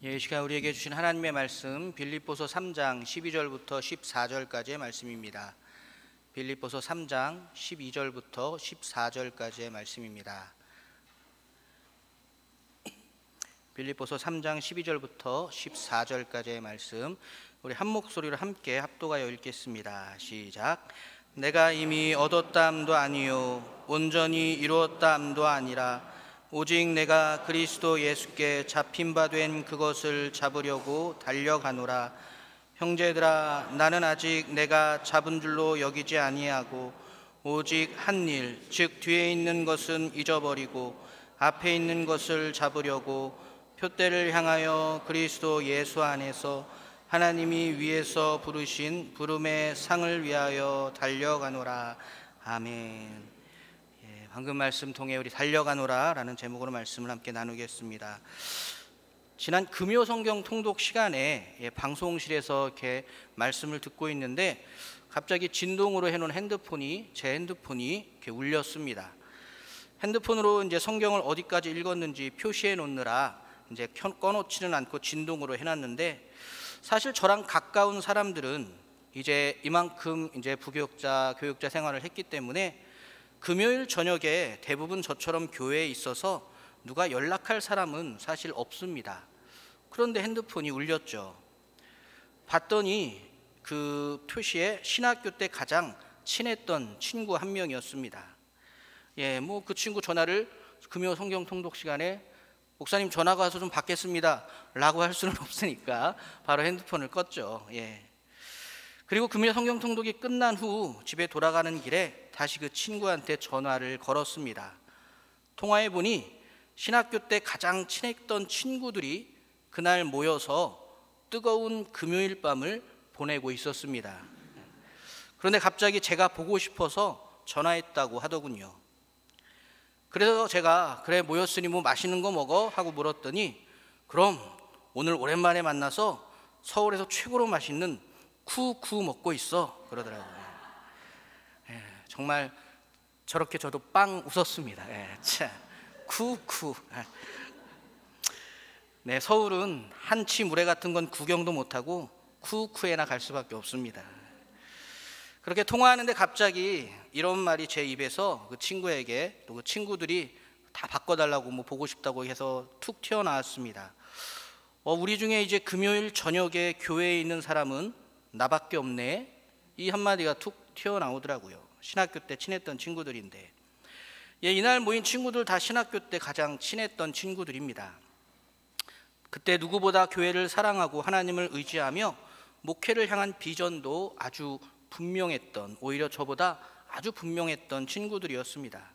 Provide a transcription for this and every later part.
이 시간 우리에게 주신 하나님의 말씀 빌립보서 3장 12절부터 14절까지의 말씀입니다. 빌립보서 3장 12절부터 14절까지의 말씀입니다. 빌립보서 3장 12절부터 14절까지의 말씀, 우리 한 목소리로 함께 합독하여 읽겠습니다. 시작. 내가 이미 얻었다함도 아니요 온전히 이루었다함도 아니라 오직 내가 그리스도 예수께 잡힌 바 된 그것을 잡으려고 달려가노라. 형제들아, 나는 아직 내가 잡은 줄로 여기지 아니하고 오직 한 일, 즉 뒤에 있는 것은 잊어버리고 앞에 있는 것을 잡으려고 표대를 향하여 그리스도 예수 안에서 하나님이 위에서 부르신 부름의 상을 위하여 달려가노라. 아멘. 방금 말씀 통해 우리 달려가노라 라는 제목으로 말씀을 함께 나누겠습니다. 지난 금요 성경 통독 시간에 방송실에서 이렇게 말씀을 듣고 있는데 갑자기 진동으로 해놓은 제 핸드폰이 이렇게 울렸습니다. 핸드폰으로 이제 성경을 어디까지 읽었는지 표시해 놓느라 이제 꺼놓지는 않고 진동으로 해놨는데, 사실 저랑 가까운 사람들은 이제 이만큼 이제 부교육자, 교육자 생활을 했기 때문에 금요일 저녁에 대부분 저처럼 교회에 있어서 누가 연락할 사람은 사실 없습니다. 그런데 핸드폰이 울렸죠. 봤더니 그 표시에 신학교 때 가장 친했던 친구 한 명이었습니다. 뭐 그 친구 전화를 금요 성경 통독 시간에 목사님 전화가 와서 좀 받겠습니다 라고 할 수는 없으니까 바로 핸드폰을 껐죠. 그리고 금요 성경 통독이 끝난 후 집에 돌아가는 길에 다시 그 친구한테 전화를 걸었습니다. 통화해 보니 신학교 때 가장 친했던 친구들이 그날 모여서 뜨거운 금요일 밤을 보내고 있었습니다. 그런데 갑자기 제가 보고 싶어서 전화했다고 하더군요. 그래서 제가 그래 모였으니 뭐 맛있는 거 먹어? 하고 물었더니 그럼 오늘 오랜만에 만나서 서울에서 최고로 맛있는 쿠쿠 먹고 있어 그러더라고요. 정말 저렇게 저도 빵 웃었습니다. 참 쿠쿠. 서울은 한치 물회 같은 건 구경도 못하고 쿠쿠에나 갈 수밖에 없습니다. 그렇게 통화하는데 갑자기 이런 말이 제 입에서 그 친구에게, 또 그 친구들이 다 바꿔달라고 뭐 보고 싶다고 해서 툭 튀어나왔습니다. 우리 중에 이제 금요일 저녁에 교회에 있는 사람은 나밖에 없네. 이 한마디가 툭 튀어나오더라고요. 신학교 때 친했던 친구들인데, 이날 모인 친구들 다 신학교 때 가장 친했던 친구들입니다. 그때 누구보다 교회를 사랑하고 하나님을 의지하며 목회를 향한 비전도 아주 분명했던, 오히려 저보다 아주 분명했던 친구들이었습니다.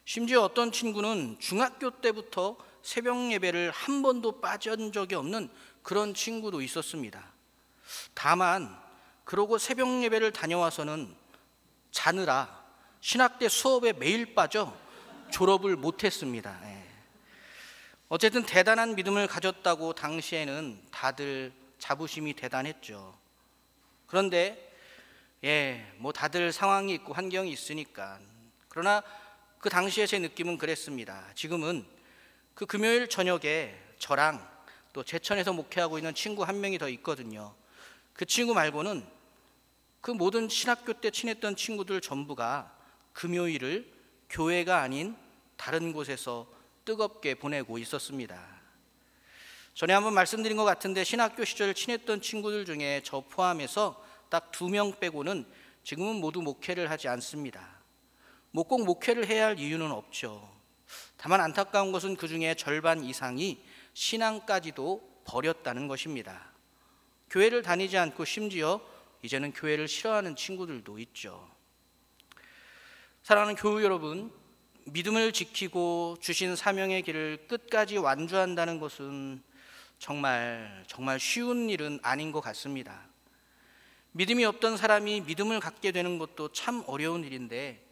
심지어 어떤 친구는 중학교 때부터 새벽 예배를 한 번도 빠진 적이 없는 그런 친구도 있었습니다. 다만 그러고 새벽 예배를 다녀와서는 자느라 신학대 수업에 매일 빠져 졸업을 못했습니다. 어쨌든 대단한 믿음을 가졌다고 당시에는 다들 자부심이 대단했죠. 그런데 뭐 다들 상황이 있고 환경이 있으니까. 그러나 그 당시에 제 느낌은 그랬습니다. 지금은 그 금요일 저녁에 저랑 또 제천에서 목회하고 있는 친구 한 명이 더 있거든요. 그 친구 말고는 그 모든 신학교 때 친했던 친구들 전부가 금요일을 교회가 아닌 다른 곳에서 뜨겁게 보내고 있었습니다. 전에 한번 말씀드린 것 같은데 신학교 시절 친했던 친구들 중에 저 포함해서 딱 2명 빼고는 지금은 모두 목회를 하지 않습니다. 꼭 목회를 해야 할 이유는 없죠. 다만 안타까운 것은 그 중에 절반 이상이 신앙까지도 버렸다는 것입니다. 교회를 다니지 않고 심지어 이제는 교회를 싫어하는 친구들도 있죠. 사랑하는 교우 여러분, 믿음을 지키고 주신 사명의 길을 끝까지 완주한다는 것은 정말 쉬운 일은 아닌 것 같습니다. 믿음이 없던 사람이 믿음을 갖게 되는 것도 참 어려운 일인데,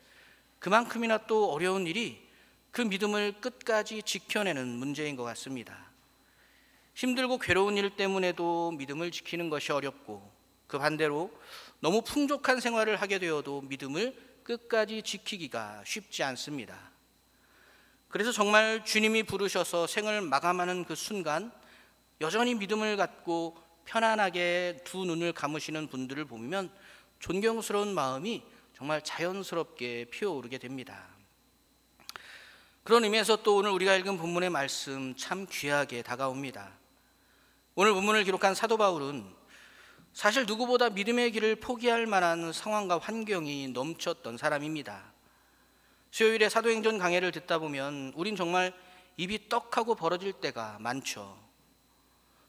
그만큼이나 또 어려운 일이 그 믿음을 끝까지 지켜내는 문제인 것 같습니다. 힘들고 괴로운 일 때문에도 믿음을 지키는 것이 어렵고, 그 반대로 너무 풍족한 생활을 하게 되어도 믿음을 끝까지 지키기가 쉽지 않습니다. 그래서 정말 주님이 부르셔서 생을 마감하는 그 순간 여전히 믿음을 갖고 편안하게 두 눈을 감으시는 분들을 보면 존경스러운 마음이 정말 자연스럽게 피어오르게 됩니다. 그런 의미에서 또 오늘 우리가 읽은 본문의 말씀 참 귀하게 다가옵니다. 오늘 본문을 기록한 사도 바울은 사실 누구보다 믿음의 길을 포기할 만한 상황과 환경이 넘쳤던 사람입니다. 수요일에 사도행전 강해를 듣다 보면 우린 정말 입이 떡하고 벌어질 때가 많죠.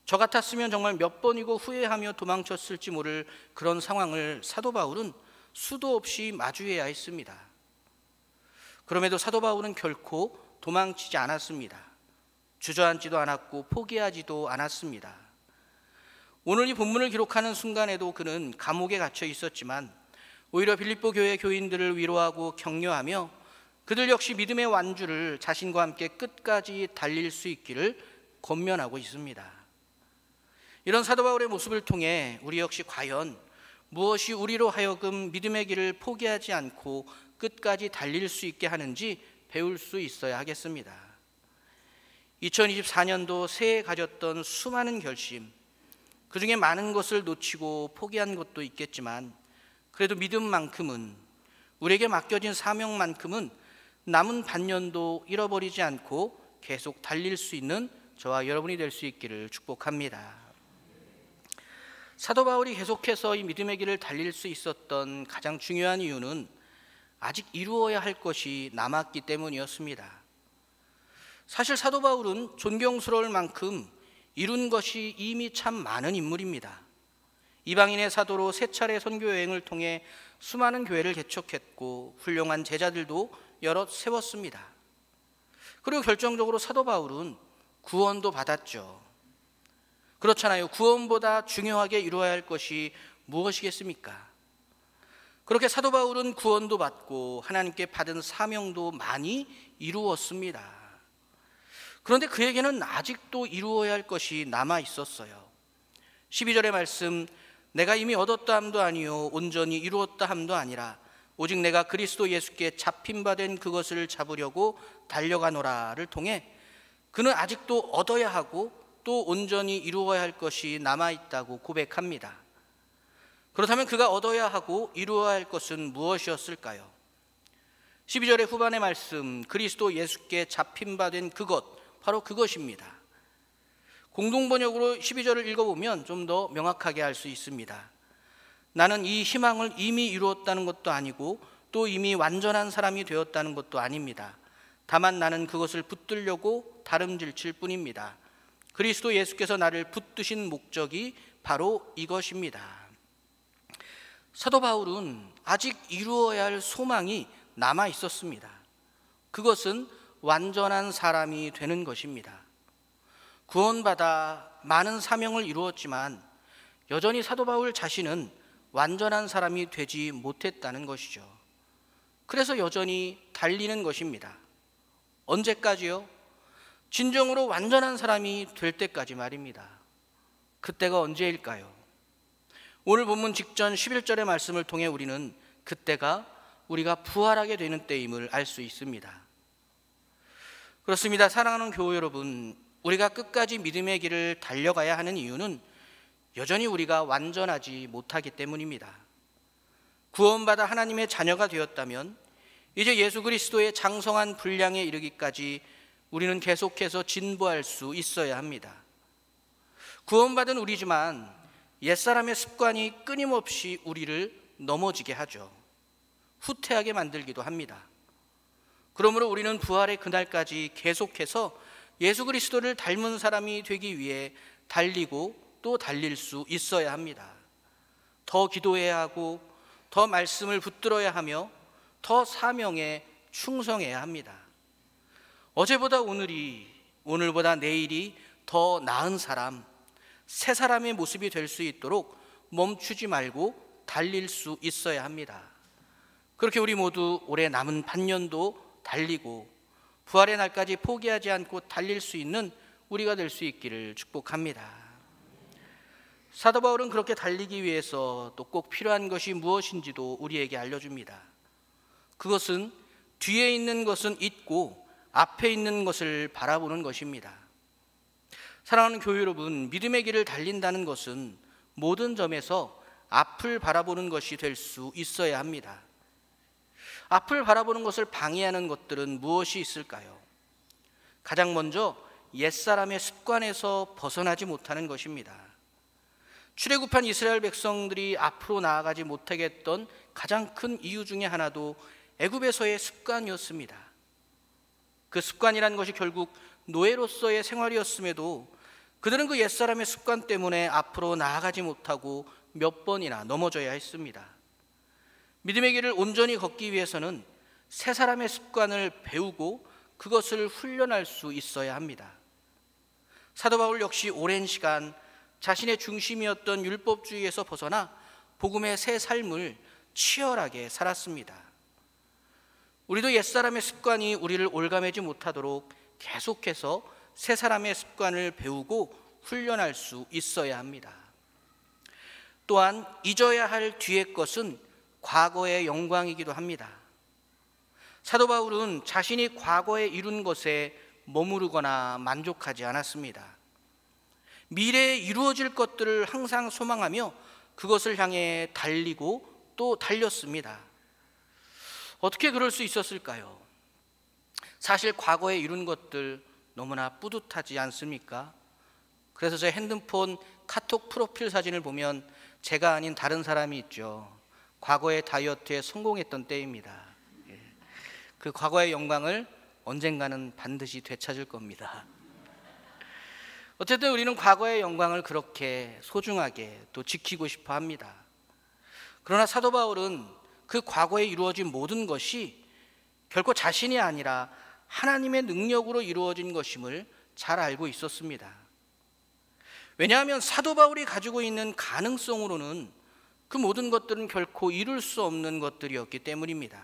저 같았으면 정말 몇 번이고 후회하며 도망쳤을지 모를 그런 상황을 사도 바울은 수도 없이 마주해야 했습니다. 그럼에도 사도 바울은 결코 도망치지 않았습니다. 주저앉지도 않았고 포기하지도 않았습니다. 오늘 이 본문을 기록하는 순간에도 그는 감옥에 갇혀 있었지만 오히려 빌립보 교회 교인들을 위로하고 격려하며 그들 역시 믿음의 완주를 자신과 함께 끝까지 달릴 수 있기를 권면하고 있습니다. 이런 사도 바울의 모습을 통해 우리 역시 과연 무엇이 우리로 하여금 믿음의 길을 포기하지 않고 끝까지 달릴 수 있게 하는지 배울 수 있어야 하겠습니다. 2024년도 새해 가졌던 수많은 결심, 그 중에 많은 것을 놓치고 포기한 것도 있겠지만 그래도 믿음만큼은, 우리에게 맡겨진 사명만큼은 남은 반년도 잃어버리지 않고 계속 달릴 수 있는 저와 여러분이 될 수 있기를 축복합니다. 사도 바울이 계속해서 이 믿음의 길을 달릴 수 있었던 가장 중요한 이유는 아직 이루어야 할 것이 남았기 때문이었습니다. 사실 사도 바울은 존경스러울 만큼 이룬 것이 이미 참 많은 인물입니다. 이방인의 사도로 세 차례 선교 여행을 통해 수많은 교회를 개척했고 훌륭한 제자들도 여럿 세웠습니다. 그리고 결정적으로 사도 바울은 구원도 받았죠. 그렇잖아요. 구원보다 중요하게 이루어야 할 것이 무엇이겠습니까? 그렇게 사도 바울은 구원도 받고 하나님께 받은 사명도 많이 이루었습니다. 그런데 그에게는 아직도 이루어야 할 것이 남아 있었어요. 12절의 말씀, 내가 이미 얻었다 함도 아니요 온전히 이루었다 함도 아니라 오직 내가 그리스도 예수께 잡힌 바 된 그것을 잡으려고 달려가노라를 통해 그는 아직도 얻어야 하고 또 온전히 이루어야 할 것이 남아있다고 고백합니다. 그렇다면 그가 얻어야 하고 이루어야 할 것은 무엇이었을까요? 12절의 후반의 말씀, 그리스도 예수께 잡힌 바 된 그것, 바로 그것입니다. 공동번역으로 12절을 읽어보면 좀 더 명확하게 알 수 있습니다. 나는 이 희망을 이미 이루었다는 것도 아니고 또 이미 완전한 사람이 되었다는 것도 아닙니다. 다만 나는 그것을 붙들려고 다름질칠 뿐입니다. 그리스도 예수께서 나를 붙드신 목적이 바로 이것입니다. 사도 바울은 아직 이루어야 할 소망이 남아 있었습니다. 그것은 완전한 사람이 되는 것입니다. 구원받아 많은 사명을 이루었지만 여전히 사도 바울 자신은 완전한 사람이 되지 못했다는 것이죠. 그래서 여전히 달리는 것입니다. 언제까지요? 진정으로 완전한 사람이 될 때까지 말입니다. 그때가 언제일까요? 오늘 본문 직전 11절의 말씀을 통해 우리는 그때가 우리가 부활하게 되는 때임을 알 수 있습니다. 그렇습니다. 사랑하는 교우 여러분, 우리가 끝까지 믿음의 길을 달려가야 하는 이유는 여전히 우리가 완전하지 못하기 때문입니다. 구원받아 하나님의 자녀가 되었다면 이제 예수 그리스도의 장성한 분량에 이르기까지 우리는 계속해서 진보할 수 있어야 합니다. 구원받은 우리지만 옛사람의 습관이 끊임없이 우리를 넘어지게 하죠. 후퇴하게 만들기도 합니다. 그러므로 우리는 부활의 그날까지 계속해서 예수 그리스도를 닮은 사람이 되기 위해 달리고 또 달릴 수 있어야 합니다. 더 기도해야 하고 더 말씀을 붙들어야 하며 더 사명에 충성해야 합니다. 어제보다 오늘이, 오늘보다 내일이 더 나은 사람, 새 사람의 모습이 될 수 있도록 멈추지 말고 달릴 수 있어야 합니다. 그렇게 우리 모두 올해 남은 반년도 달리고 부활의 날까지 포기하지 않고 달릴 수 있는 우리가 될 수 있기를 축복합니다. 사도 바울은 그렇게 달리기 위해서 또 꼭 필요한 것이 무엇인지도 우리에게 알려줍니다. 그것은 뒤에 있는 것은 잊고 앞에 있는 것을 바라보는 것입니다. 사랑하는 교회 여러분, 믿음의 길을 달린다는 것은 모든 점에서 앞을 바라보는 것이 될 수 있어야 합니다. 앞을 바라보는 것을 방해하는 것들은 무엇이 있을까요? 가장 먼저 옛사람의 습관에서 벗어나지 못하는 것입니다. 출애굽한 이스라엘 백성들이 앞으로 나아가지 못하게 했던 가장 큰 이유 중에 하나도 애굽에서의 습관이었습니다. 그 습관이라는 것이 결국 노예로서의 생활이었음에도 그들은 그 옛사람의 습관 때문에 앞으로 나아가지 못하고 몇 번이나 넘어져야 했습니다. 믿음의 길을 온전히 걷기 위해서는 새 사람의 습관을 배우고 그것을 훈련할 수 있어야 합니다. 사도 바울 역시 오랜 시간 자신의 중심이었던 율법주의에서 벗어나 복음의 새 삶을 치열하게 살았습니다. 우리도 옛사람의 습관이 우리를 올가매지 못하도록 계속해서 새 사람의 습관을 배우고 훈련할 수 있어야 합니다. 또한 잊어야 할 뒤의 것은 과거의 영광이기도 합니다. 사도 바울은 자신이 과거에 이룬 것에 머무르거나 만족하지 않았습니다. 미래에 이루어질 것들을 항상 소망하며 그것을 향해 달리고 또 달렸습니다. 어떻게 그럴 수 있었을까요? 사실 과거에 이룬 것들 너무나 뿌듯하지 않습니까? 그래서 제 핸드폰 카톡 프로필 사진을 보면 제가 아닌 다른 사람이 있죠. 과거의 다이어트에 성공했던 때입니다. 그 과거의 영광을 언젠가는 반드시 되찾을 겁니다. 어쨌든 우리는 과거의 영광을 그렇게 소중하게 또 지키고 싶어 합니다. 그러나 사도 바울은 그 과거에 이루어진 모든 것이 결코 자신이 아니라 하나님의 능력으로 이루어진 것임을 잘 알고 있었습니다. 왜냐하면 사도 바울이 가지고 있는 가능성으로는 그 모든 것들은 결코 이룰 수 없는 것들이었기 때문입니다.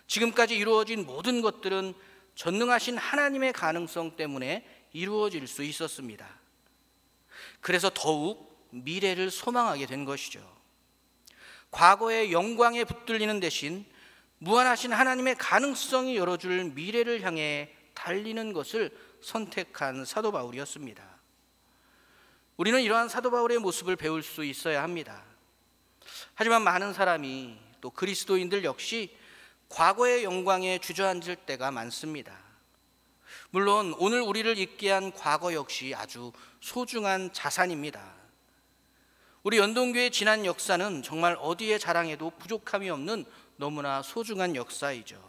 지금까지 이루어진 모든 것들은 전능하신 하나님의 가능성 때문에 이루어질 수 있었습니다. 그래서 더욱 미래를 소망하게 된 것이죠. 과거의 영광에 붙들리는 대신 무한하신 하나님의 가능성이 열어줄 미래를 향해 달리는 것을 선택한 사도 바울이었습니다. 우리는 이러한 사도 바울의 모습을 배울 수 있어야 합니다. 하지만 많은 사람이 또 그리스도인들 역시 과거의 영광에 주저앉을 때가 많습니다. 물론 오늘 우리를 있게 한 과거 역시 아주 소중한 자산입니다. 우리 연동교의 지난 역사는 정말 어디에 자랑해도 부족함이 없는 너무나 소중한 역사이죠.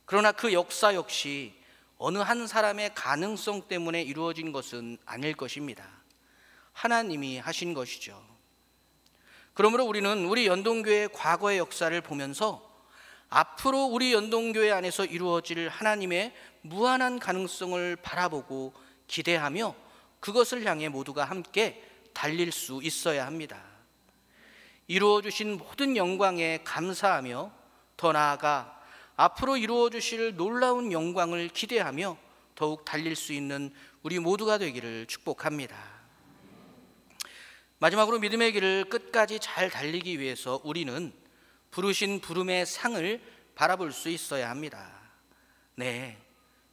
그러나 그 역사 역시 어느 한 사람의 가능성 때문에 이루어진 것은 아닐 것입니다. 하나님이 하신 것이죠. 그러므로 우리는 우리 연동교회의 과거의 역사를 보면서 앞으로 우리 연동교회 안에서 이루어질 하나님의 무한한 가능성을 바라보고 기대하며 그것을 향해 모두가 함께 달릴 수 있어야 합니다. 이루어 주신 모든 영광에 감사하며 더 나아가 앞으로 이루어 주실 놀라운 영광을 기대하며 더욱 달릴 수 있는 우리 모두가 되기를 축복합니다. 마지막으로 믿음의 길을 끝까지 잘 달리기 위해서 우리는 부르신 부름의 상을 바라볼 수 있어야 합니다. 네,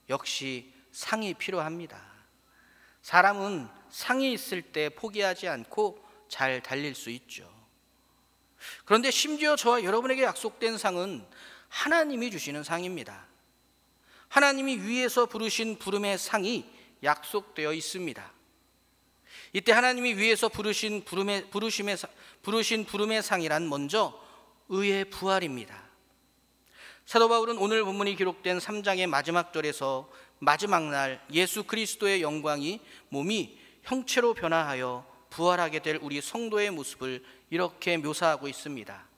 역시 상이 필요합니다. 사람은 상이 있을 때 포기하지 않고 잘 달릴 수 있죠. 그런데 심지어 저와 여러분에게 약속된 상은 하나님이 주시는 상입니다. 하나님이 위에서 부르신 부름의 상이 약속되어 있습니다. 이때 하나님이 위에서 부르신 부름의 상이란 먼저 의의 부활입니다. 사도 바울은 오늘 본문이 기록된 3장의 마지막 절에서 마지막 날 예수 그리스도의 영광이 몸이 형체로 변화하여 부활하게 될 우리 성도의 모습을 이렇게 묘사하고 있습니다.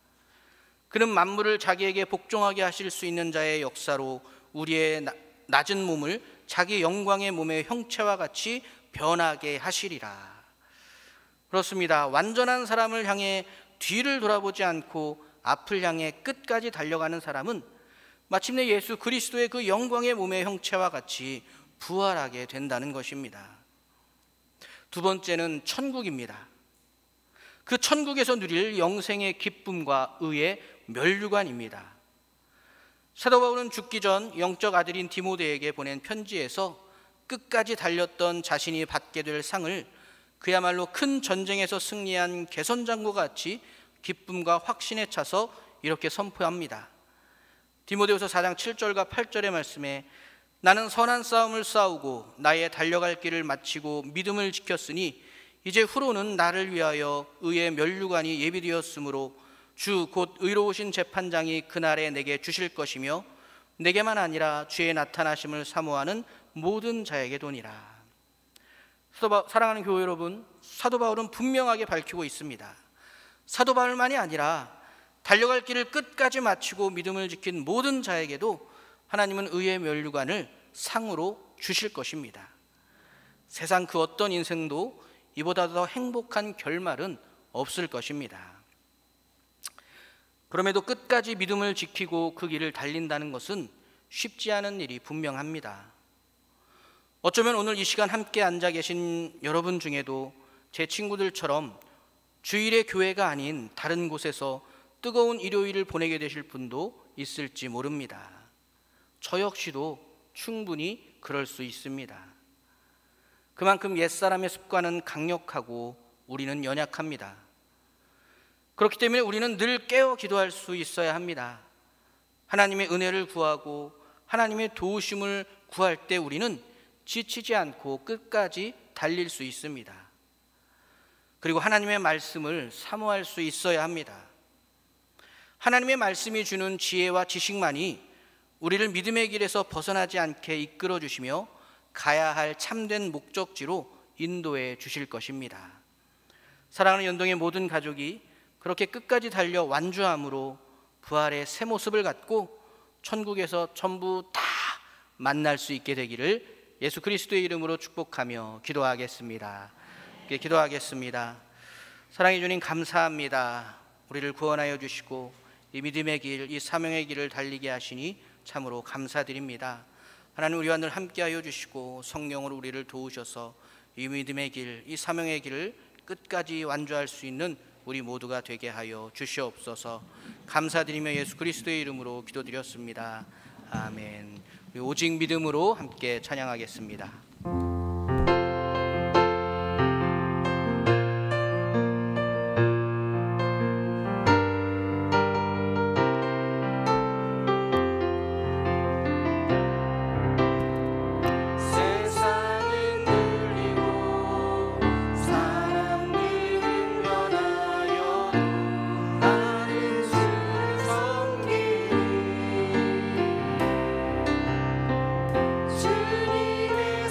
그는 만물을 자기에게 복종하게 하실 수 있는 자의 역사로 우리의 낮은 몸을 자기 영광의 몸의 형체와 같이 변하게 하시리라. 그렇습니다. 완전한 사람을 향해 뒤를 돌아보지 않고 앞을 향해 끝까지 달려가는 사람은 마침내 예수 그리스도의 그 영광의 몸의 형체와 같이 부활하게 된다는 것입니다. 두 번째는 천국입니다. 그 천국에서 누릴 영생의 기쁨과 의의 멸류관입니다. 사도 바울은 죽기 전 영적 아들인 디모데에게 보낸 편지에서 끝까지 달렸던 자신이 받게 될 상을 그야말로 큰 전쟁에서 승리한 개선장과 같이 기쁨과 확신에 차서 이렇게 선포합니다. 디모데후서 4장 7절과 8절의 말씀에 나는 선한 싸움을 싸우고 나의 달려갈 길을 마치고 믿음을 지켰으니 이제 후로는 나를 위하여 의의 면류관이 예비되었으므로 주 곧 의로우신 재판장이 그날에 내게 주실 것이며 내게만 아니라 주의 나타나심을 사모하는 모든 자에게 도니라. 사랑하는 교회 여러분, 사도 바울은 분명하게 밝히고 있습니다. 사도 바울만이 아니라 달려갈 길을 끝까지 마치고 믿음을 지킨 모든 자에게도 하나님은 의의 면류관을 상으로 주실 것입니다. 세상 그 어떤 인생도 이보다 더 행복한 결말은 없을 것입니다. 그럼에도 끝까지 믿음을 지키고 그 길을 달린다는 것은 쉽지 않은 일이 분명합니다. 어쩌면 오늘 이 시간 함께 앉아 계신 여러분 중에도 제 친구들처럼 주일의 교회가 아닌 다른 곳에서 뜨거운 일요일을 보내게 되실 분도 있을지 모릅니다. 저 역시도 충분히 그럴 수 있습니다. 그만큼 옛사람의 습관은 강력하고 우리는 연약합니다. 그렇기 때문에 우리는 늘 깨어 기도할 수 있어야 합니다. 하나님의 은혜를 구하고 하나님의 도우심을 구할 때 우리는 지치지 않고 끝까지 달릴 수 있습니다. 그리고 하나님의 말씀을 사모할 수 있어야 합니다. 하나님의 말씀이 주는 지혜와 지식만이 우리를 믿음의 길에서 벗어나지 않게 이끌어 주시며 가야 할 참된 목적지로 인도해 주실 것입니다. 사랑하는 연동의 모든 가족이 그렇게 끝까지 달려 완주함으로 부활의 새 모습을 갖고 천국에서 전부 다 만날 수 있게 되기를 예수 그리스도의 이름으로 축복하며 기도하겠습니다. 기도하겠습니다. 사랑해 주님 감사합니다. 우리를 구원하여 주시고 이 믿음의 길, 이 사명의 길을 달리게 하시니 참으로 감사드립니다. 하나님, 우리와 늘 함께하여 주시고 성령으로 우리를 도우셔서 이 믿음의 길, 이 사명의 길을 끝까지 완주할 수 있는 우리 모두가 되게 하여 주시옵소서. 감사드리며 예수 그리스도의 이름으로 기도드렸습니다. 아멘. 우리 오직 믿음으로 함께 찬양하겠습니다. 주님의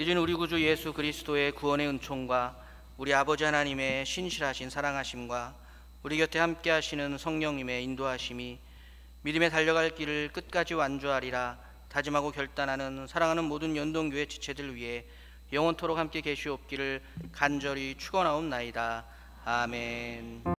우리 주 우리 구주 예수 그리스도의 구원의 은총과 우리 아버지 하나님의 신실하신 사랑하심과 우리 곁에 함께 하시는 성령님의 인도하심이 믿음에 달려갈 길을 끝까지 완주하리라 다짐하고 결단하는 사랑하는 모든 연동교회 지체들 위해 영원토록 함께 계시옵기를 간절히 축원하옵나이다. 아멘.